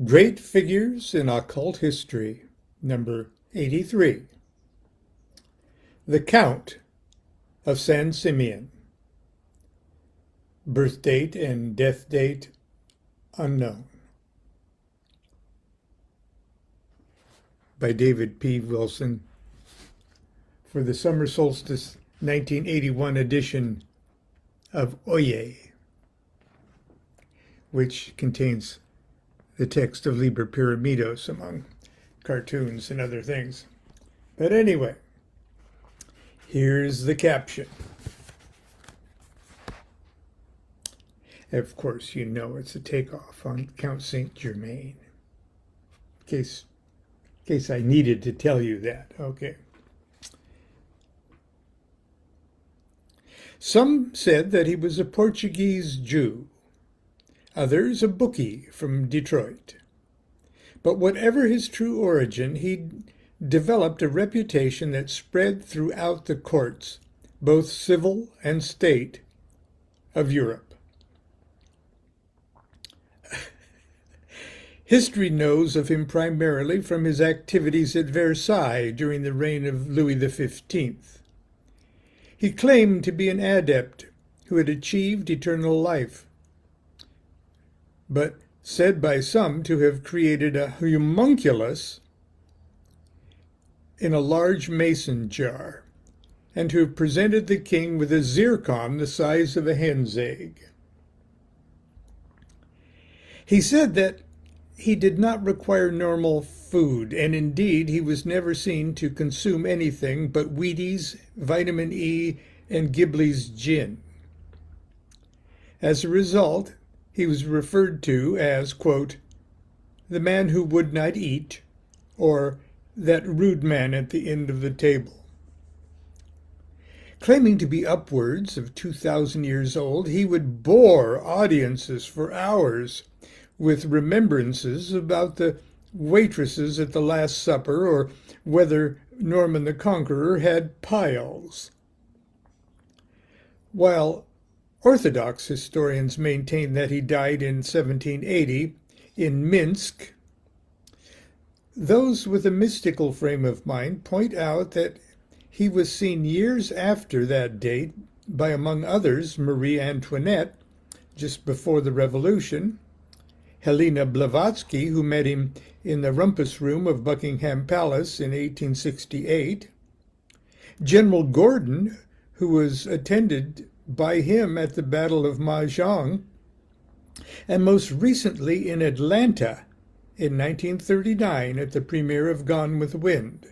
Great Figures in Occult History, number 83. The Count of San Simeon. Birth date and death date unknown. By David P. Wilson for the Summer Solstice 1981 edition of Oye, which contains the text of Liber Pyramidos among cartoons and other things. But anyway, here's the caption. Of course, you know it's a takeoff on Count Saint Germain. In case I needed to tell you that. Okay. Some said that he was a Portuguese Jew, others a bookie from Detroit. But whatever his true origin, he developed a reputation that spread throughout the courts, both civil and state, of Europe. History knows of him primarily from his activities at Versailles during the reign of Louis XV. He claimed to be an adept who had achieved eternal life, but said by some to have created a homunculus in a large mason jar, and to have presented the king with a zircon the size of a hen's egg. He said that he did not require normal food, and indeed he was never seen to consume anything but Wheaties, vitamin E, and Ghibli's gin. As a result, he was referred to as, quote, the man who would not eat, or that rude man at the end of the table. Claiming to be upwards of 2,000 years old, he would bore audiences for hours with remembrances about the waitresses at the Last Supper or whether Norman the Conqueror had piles. While Orthodox historians maintain that he died in 1780 in Minsk, those with a mystical frame of mind point out that he was seen years after that date by, among others, Marie Antoinette, just before the Revolution, Helena Blavatsky, who met him in the rumpus room of Buckingham Palace in 1868, General Gordon, who was attended by him at the Battle of Mahjong, and most recently in Atlanta in 1939 at the premiere of Gone with the Wind.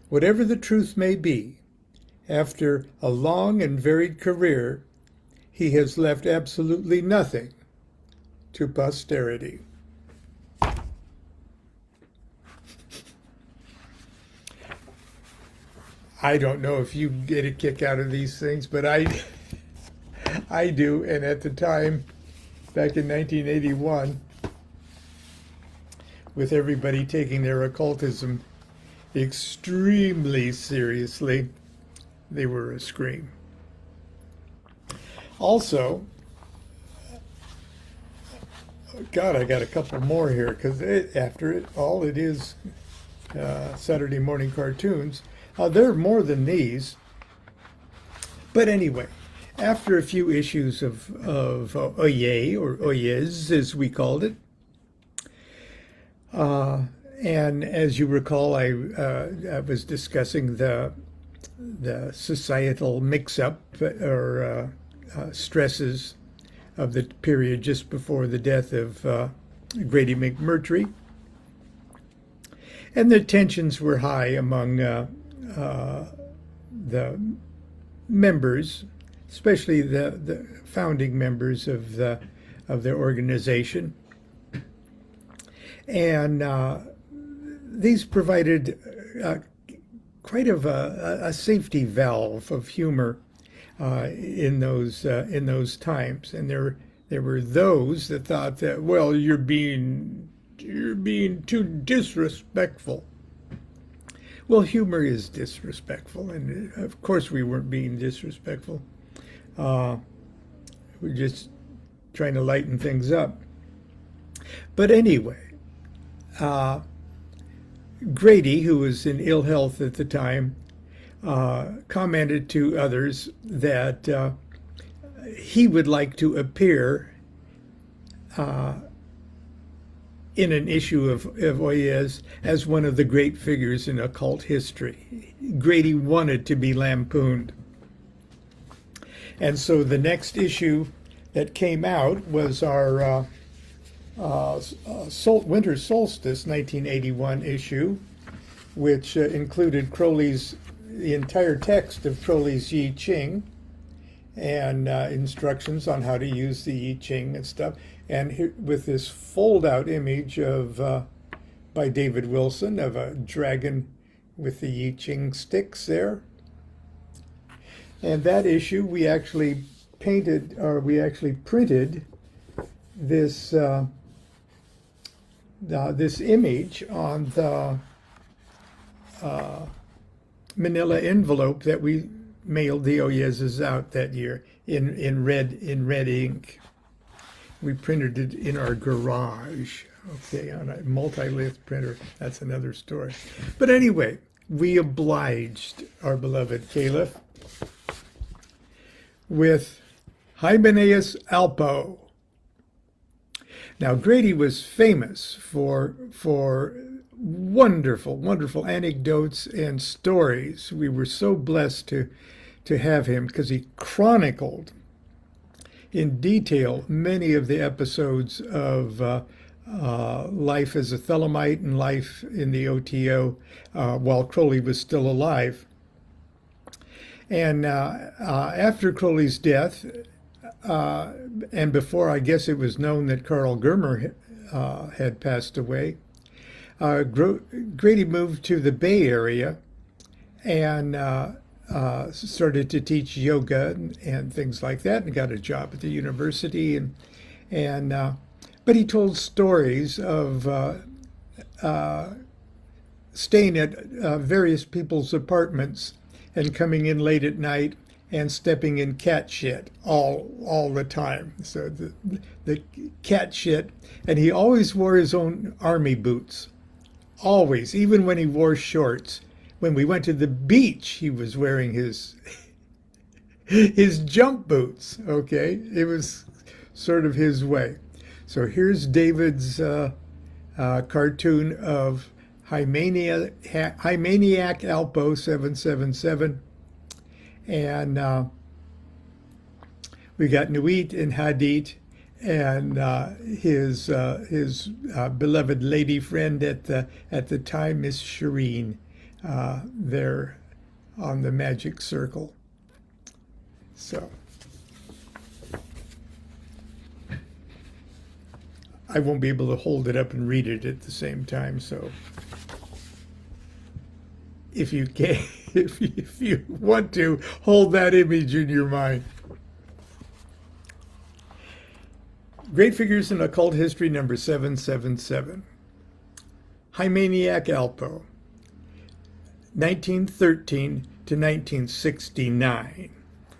Whatever the truth may be, after a long and varied career, he has left absolutely nothing to posterity. I don't know if you get a kick out of these things, but I do. And at the time, back in 1981, with everybody taking their occultism extremely seriously, they were a scream. Also, God, I got a couple more here, because after it all, it is Saturday morning cartoons. There are more than these. But anyway, after a few issues of Oye, or Oyez, as we called it, and as you recall, I was discussing the societal mix-up or stresses of the period just before the death of Grady McMurtry. And the tensions were high among the members, especially the founding members of their organization. And these provided quite of a safety valve of humor in those times, and there were those that thought that, well, you're being too disrespectful. Well, humor is disrespectful, and of course we weren't being disrespectful. We're just trying to lighten things up. But anyway, Grady, who was in ill health at the time, commented to others that he would like to appear in an issue of Oyez as one of the great figures in occult history. Grady wanted to be lampooned. And so the next issue that came out was our Winter Solstice 1981 issue, which included the entire text of Crowley's I Ching and instructions on how to use the I Ching and stuff. And with this fold-out image by David Wilson of a dragon with the I Ching sticks there. And that issue, we actually printed this this image on the manila envelope that we mailed the Oyezes out that year in red ink. We printed it in our garage, okay, on a multi-lith printer. That's another story. But anyway, we obliged our beloved Caliph with Hymenaeus Alpo. Now, Grady was famous for wonderful, wonderful anecdotes and stories. We were so blessed to have him because he chronicled in detail many of the episodes of life as a Thelemite and life in the OTO while Crowley was still alive. And after Crowley's death, and before I guess it was known that Carl Germer had passed away, Grady moved to the Bay Area and started to teach yoga and things like that, and got a job at the university. But he told stories of staying at various people's apartments and coming in late at night and stepping in cat shit all the time. So the cat shit, and he always wore his own army boots, always, even when he wore shorts. When we went to the beach, he was wearing his jump boots. Okay, it was sort of his way. So here's David's cartoon of Hymeniac Alpo 777. And we got Nuit and Hadit and his beloved lady friend at the time, Miss Shireen, there on the magic circle. So I won't be able to hold it up and read it at the same time. So if you can, if you want to, hold that image in your mind. Great Figures in Occult History number 777. Hymeniac Alpo, 1913 to 1969.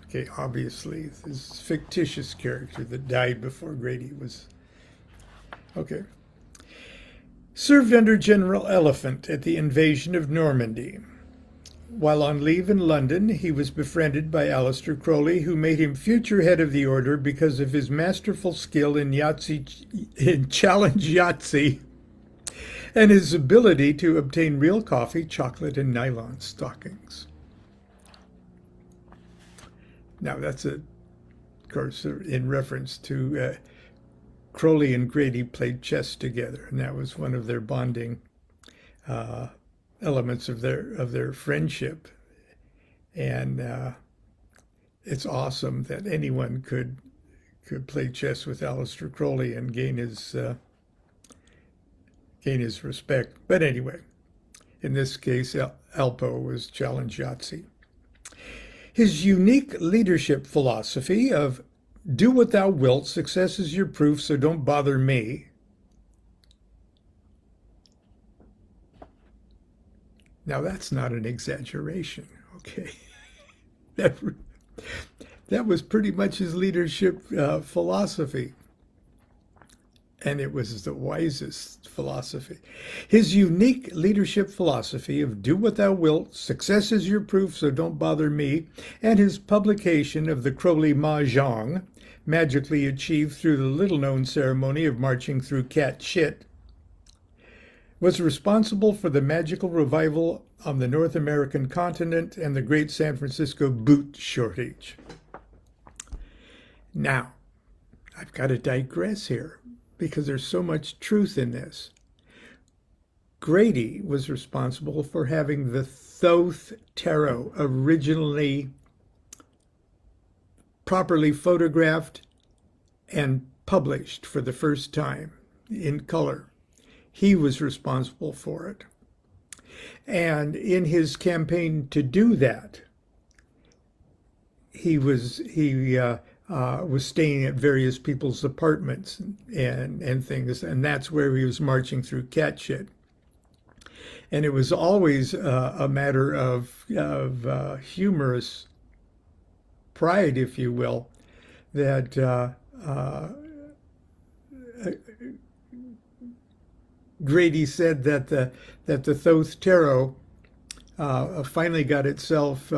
Okay, obviously, this fictitious character that died before Grady was... Okay. Served under General Elephant at the invasion of Normandy. While on leave in London, he was befriended by Aleister Crowley, who made him future head of the order because of his masterful skill in challenge Yahtzee and his ability to obtain real coffee, chocolate, and nylon stockings. Now, that's, of course, in reference to Crowley and Grady played chess together, and that was one of their bonding elements of their friendship. And it's awesome that anyone could play chess with Aleister Crowley and gain his respect. But anyway, in this case, Alpo was challenge Yahtzee. His unique leadership philosophy of do what thou wilt, success is your proof, so don't bother me. Now, that's not an exaggeration, okay? That was pretty much his leadership philosophy. and it was the wisest philosophy. His unique leadership philosophy of do what thou wilt, success is your proof, so don't bother me, and his publication of the Crowley Mahjong, magically achieved through the little-known ceremony of marching through cat shit, was responsible for the magical revival on the North American continent and the great San Francisco boot shortage. Now, I've got to digress here because there's so much truth in this. Grady was responsible for having the Thoth Tarot originally properly photographed and published for the first time in color. He was responsible for it. And in his campaign to do that, he was staying at various people's apartments and things, and that's where he was marching through cat shit. And it was always a matter of humorous pride, if you will, that Grady said that the Thoth Tarot finally got itself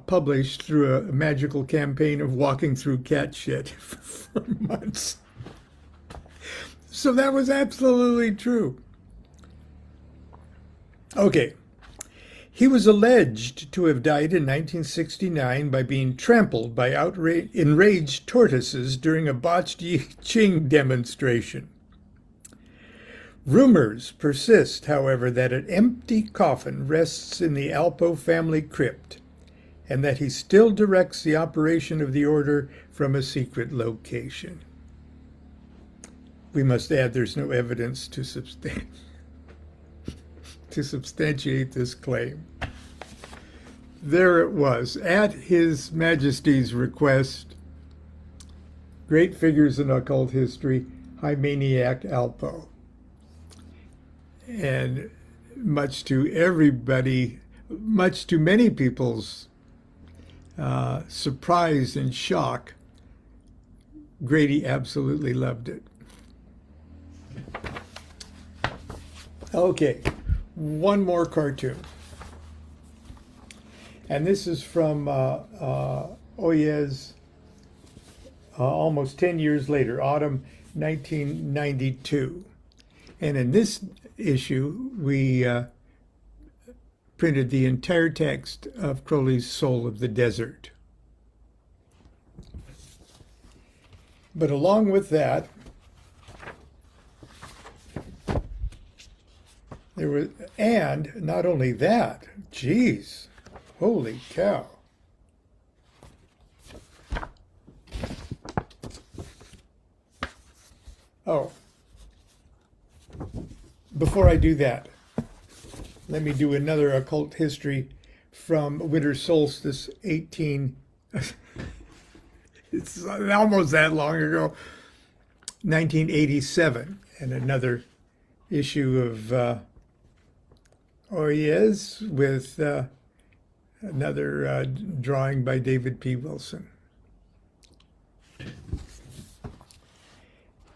published through a magical campaign of walking through cat shit for months. So that was absolutely true. Okay. He was alleged to have died in 1969 by being trampled by enraged tortoises during a botched I Ching demonstration. Rumors persist, however, that an empty coffin rests in the Alpo family crypt, and that he still directs the operation of the order from a secret location. We must add there's no evidence to substantiate this claim. There it was, at His Majesty's request, Great Figures in Occult History, High Maniac Alpo. And much to many people's surprise and shock, Grady absolutely loved it. Okay, one more cartoon. And this is from Oyez, almost 10 years later, autumn 1992. And in this issue, we printed the entire text of Crowley's Soul of the Desert. But along with that, there was, and not only that, geez, holy cow. Oh, before I do that, let me do another occult history from Winter Solstice 18. It's almost that long ago, 1987, and another issue of Oyez with another drawing by David P. Wilson.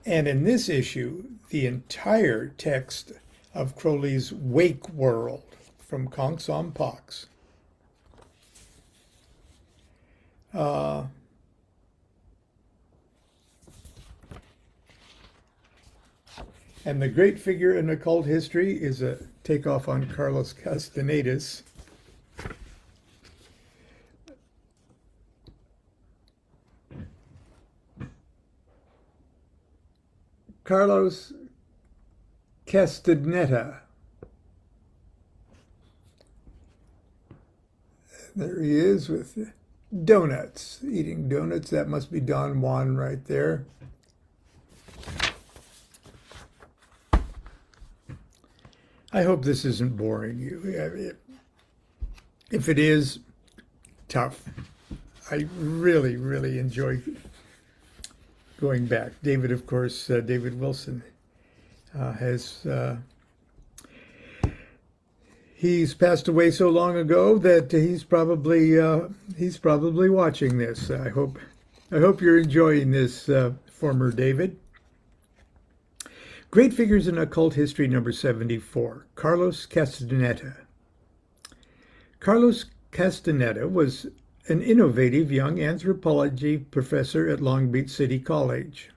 And in this issue, the entire text of Crowley's Wake World from Conks on Pox. And the great figure in occult history is a takeoff on Carlos Castaneda's. Carlos Castaneda. There he is with donuts, eating donuts. That must be Don Juan right there. I hope this isn't boring you. If it is, tough. I really, really enjoy going back. David, of course, David Wilson has he's passed away so long ago that he's probably watching this. I hope you're enjoying this, former David. Great Figures in Occult History, number 74, Carlos Castaneda. Carlos Castaneda was an innovative young anthropology professor at Long Beach City College.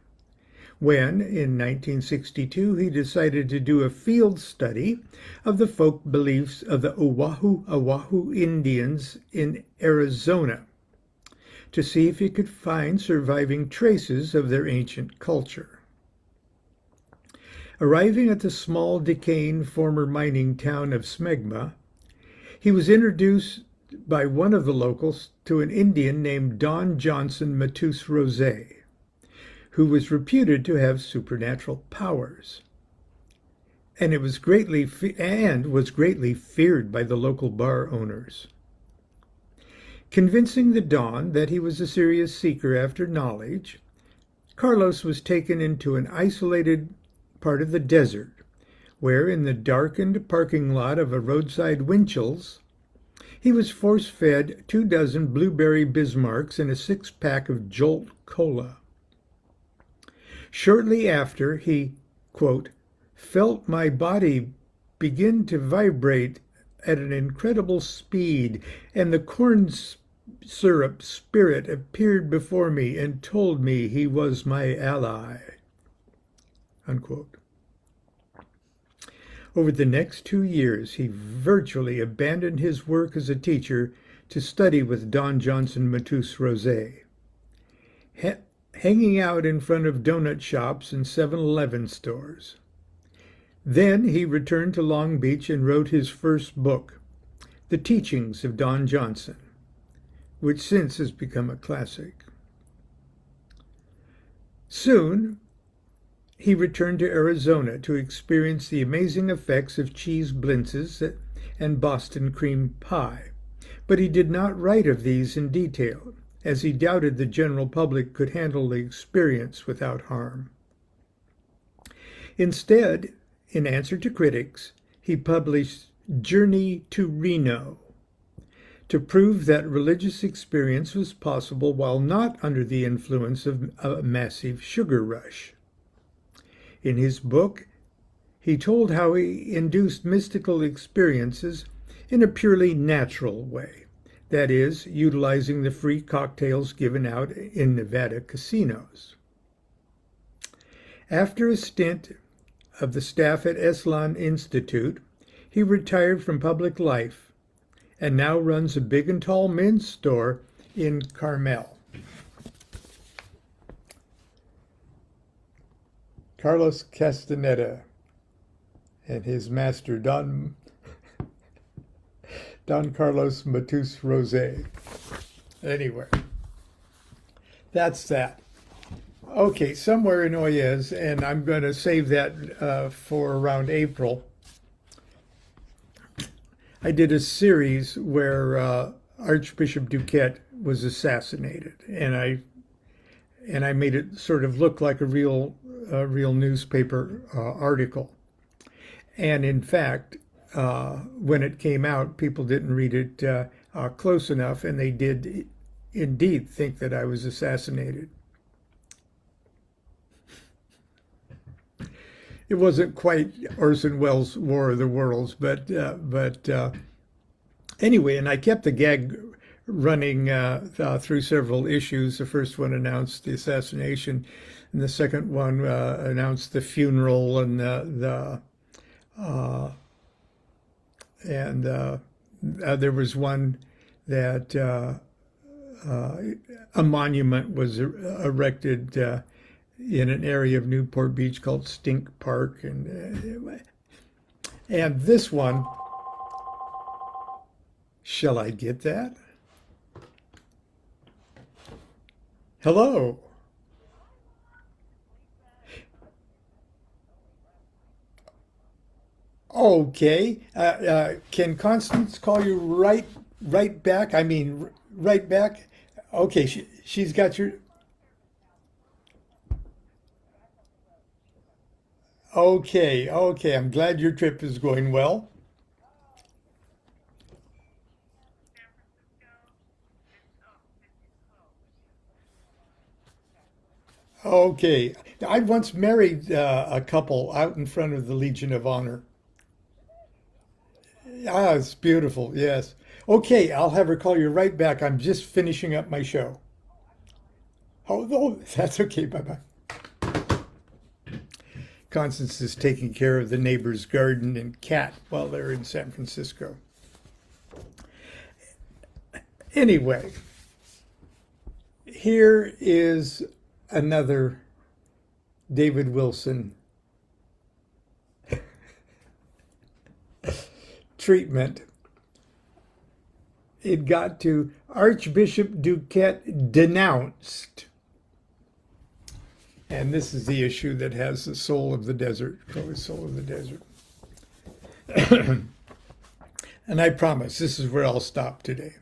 When, in 1962, he decided to do a field study of the folk beliefs of the Oahu Indians in Arizona to see if he could find surviving traces of their ancient culture. Arriving at the small, decaying former mining town of Smegma, he was introduced by one of the locals to an Indian named Don Johnson Matus Rose, who was reputed to have supernatural powers, and was greatly feared by the local bar owners. Convincing the Don that he was a serious seeker after knowledge, Carlos was taken into an isolated part of the desert, where in the darkened parking lot of a roadside Winchell's, he was force-fed 24 blueberry Bismarcks and a 6-pack of Jolt Cola. Shortly after, he, quote, felt my body begin to vibrate at an incredible speed, and the corn syrup spirit appeared before me and told me he was my ally, unquote. Over the next 2 years, he virtually abandoned his work as a teacher to study with Don Johnson Matus Rose, hanging out in front of donut shops and 7-Eleven stores. Then he returned to Long Beach and wrote his first book, The Teachings of Don Johnson, which since has become a classic. Soon, he returned to Arizona to experience the amazing effects of cheese blintzes and Boston cream pie, but he did not write of these in detail, as he doubted the general public could handle the experience without harm. Instead, in answer to critics, he published Journey to Reno to prove that religious experience was possible while not under the influence of a massive sugar rush. In his book, he told how he induced mystical experiences in a purely natural way, that is, utilizing the free cocktails given out in Nevada casinos. After a stint of the staff at Esalen Institute, he retired from public life and now runs a big and tall men's store in Carmel. Carlos Castaneda and his master, Don Carlos Matus Rose. Anyway, that's that. Okay, somewhere in Oyez, and I'm going to save that for around April. I did a series where Archbishop Duquette was assassinated, and I made it sort of look like a real newspaper article. And in fact, when it came out, people didn't read it close enough, and they did indeed think that I was assassinated. It wasn't quite Orson Welles' War of the Worlds, but anyway, and I kept the gag running through several issues. The first one announced the assassination, and the second one announced the funeral, and there was one that a monument was erected in an area of Newport Beach called Stink Park, and this one, shall I get that? Hello. Okay. Can Constance call you right back? I mean, right back? Okay, she's got your... Okay, I'm glad your trip is going well. Okay. I once married a couple out in front of the Legion of Honor. Ah, it's beautiful. Yes. Okay, I'll have her call you right back. I'm just finishing up my show. Oh, that's okay. Bye bye. Constance is taking care of the neighbor's garden and cat while they're in San Francisco. Anyway, here is another David Wilson treatment. It got to Archbishop Duquette denounced. And this is the issue that has the soul of the desert, the soul of the desert. And I promise this is where I'll stop today,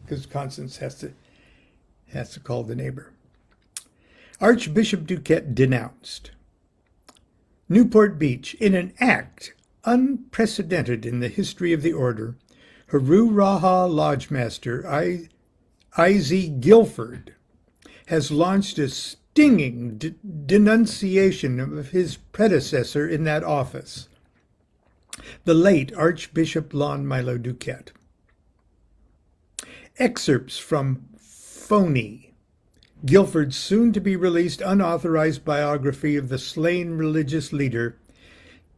because Constance has to call the neighbor. Archbishop Duquette denounced. Newport Beach, in an act unprecedented in the history of the order, Haru Raha Lodgemaster I.Z. Guilford has launched a stinging denunciation of his predecessor in that office, the late Archbishop Lon Milo DuQuette. Excerpts from Phony, Guilford's soon-to-be-released unauthorized biography of the slain religious leader,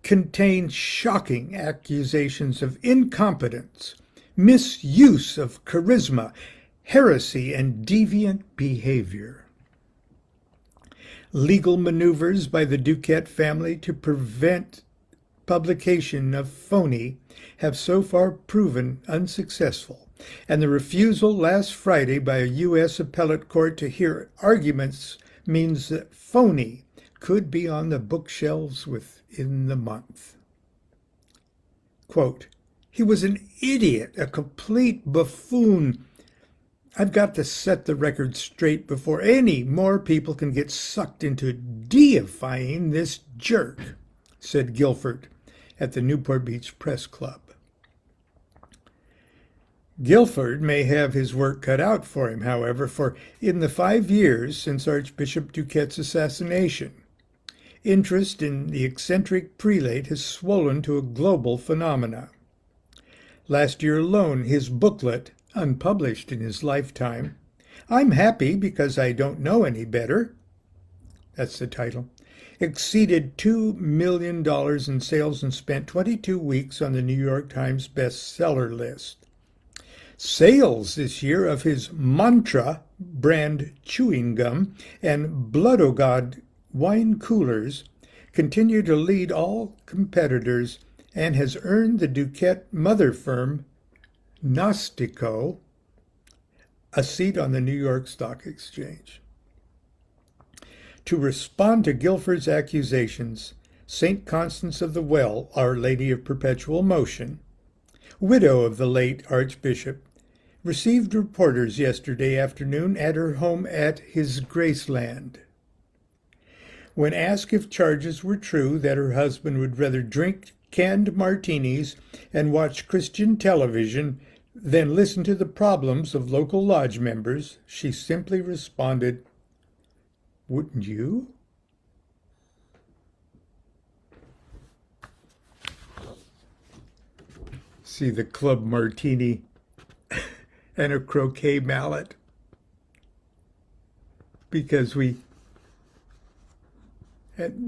contain shocking accusations of incompetence, misuse of charisma, heresy, and deviant behavior. Legal maneuvers by the Duquette family to prevent publication of Phony have so far proven unsuccessful, and the refusal last Friday by a U.S. appellate court to hear arguments means that Phony could be on the bookshelves within the month. Quote, "He was an idiot, a complete buffoon. I've got to set the record straight before any more people can get sucked into deifying this jerk," said Guilford at the Newport Beach Press Club. Guilford may have his work cut out for him, however, for in the 5 years since Archbishop Duquette's assassination, interest in the eccentric prelate has swollen to a global phenomenon. Last year alone, his booklet, unpublished in his lifetime, "I'm Happy Because I Don't Know Any Better," that's the title, exceeded $2 million in sales and spent 22 weeks on the New York Times bestseller list. Sales this year of his Mantra brand chewing gum and Blood O' God wine coolers continue to lead all competitors and has earned the Duquette mother firm, Gnostico, a seat on the New York Stock Exchange. To respond to Guilford's accusations, St. Constance of the Well, Our Lady of Perpetual Motion, widow of the late Archbishop, received reporters yesterday afternoon at her home at His Graceland. When asked if charges were true that her husband would rather drink canned martinis and watch Christian television than listen to the problems of local lodge members, she simply responded, "Wouldn't you?" See the club martini and a croquet mallet, because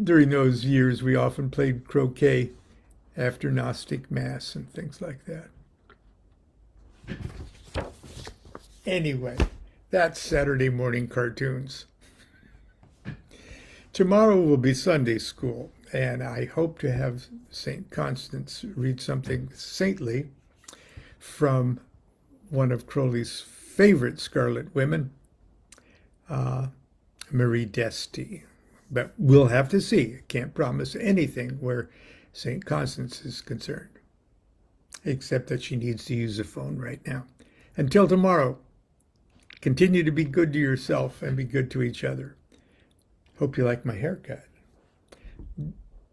during those years we often played croquet after Gnostic Mass and things like that. Anyway, that's Saturday morning cartoons. Tomorrow will be Sunday school, and I hope to have St. Constance read something saintly from one of Crowley's favorite Scarlet women, Marie d'Este. But we'll have to see. Can't promise anything where St. Constance is concerned, except that she needs to use the phone right now. Until tomorrow, continue to be good to yourself and be good to each other. Hope you like my haircut.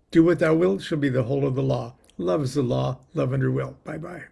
Do what thou wilt shall be the whole of the law. Love is the law. Love under will. Bye-bye.